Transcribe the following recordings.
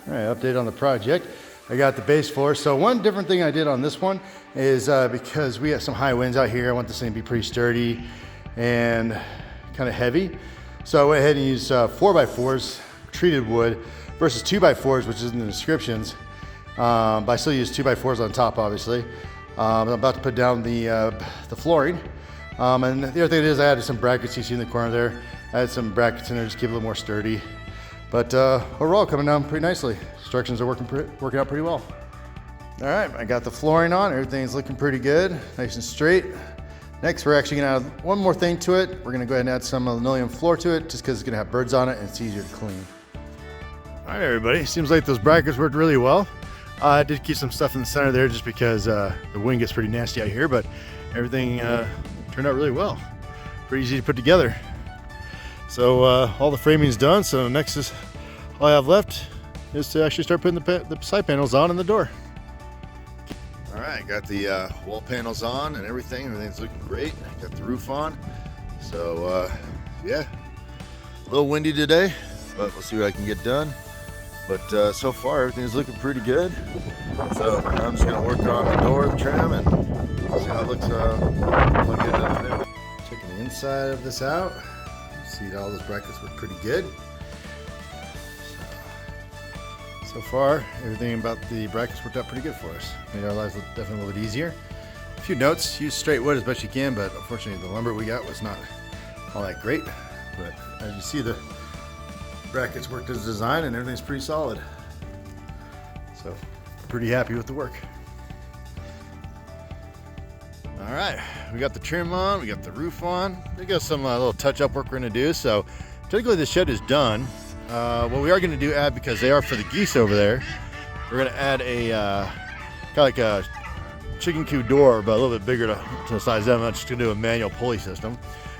All right, update on the project. I got the base floor. So one different thing I did on this one is because we got some high winds out here, I want this thing to be pretty sturdy and kind of heavy. So I went ahead and used 4x4s, treated wood, versus 2x4s, which is in the descriptions. But I still use 2x4s on top, obviously. I'm about to put down the flooring. And the other thing is I added some brackets you see in the corner there. I had some brackets in there just to keep it a little more sturdy. But overall, coming down pretty nicely. Instructions are working out pretty well. All right, I got the flooring on. Everything's looking pretty good, nice and straight. Next, we're actually gonna add one more thing to it. We're gonna go ahead and add some linoleum floor to it just because it's gonna have birds on it and it's easier to clean. All right, everybody, seems like those brackets worked really well. I did keep some stuff in the center there just because the wind gets pretty nasty out here, but everything turned out really well. Pretty easy to put together. So all the framing's done, so next is all I have left is to actually start putting the side panels on in the door. All right, got the wall panels on and everything's looking great. Got the roof on, so yeah, a little windy today, but we'll see what I can get done. But so far everything's looking pretty good, so I'm just gonna work on the door trim and see how it looks when I get done there. Checking the inside of this out. See, all those brackets look pretty good. So far, everything about the brackets worked out pretty good for us. Made our lives definitely a little bit easier. A few notes: use straight wood as best you can, but unfortunately the lumber we got was not all that great. But as you see, the brackets worked as designed and everything's pretty solid. So, pretty happy with the work. All right, we got the trim on, we got the roof on. We got some little touch-up work we're gonna do. So, technically the shed is done. What we are gonna do add, because they are for the geese over there, we're gonna add a kind of like a chicken coop door, but a little bit bigger to the size of them. I'm just gonna do a manual pulley system.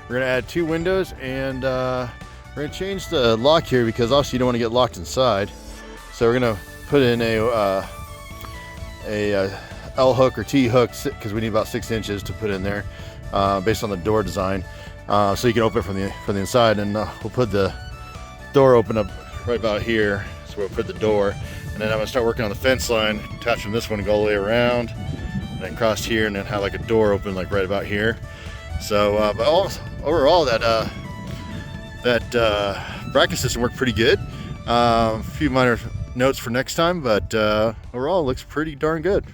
We're gonna add 2 windows, and we're gonna change the lock here because obviously you don't want to get locked inside. So we're gonna put in a L hook or T hook, because we need about 6 inches to put in there, based on the door design, so you can open it from the inside. And we'll put the door open up right about here, so we'll put the door, and then I'm gonna start working on the fence line, attach from this one and go all the way around, and then cross here, and then have like a door open like right about here. So, but overall, that bracket system worked pretty good. A few minor notes for next time, but overall, it looks pretty darn good.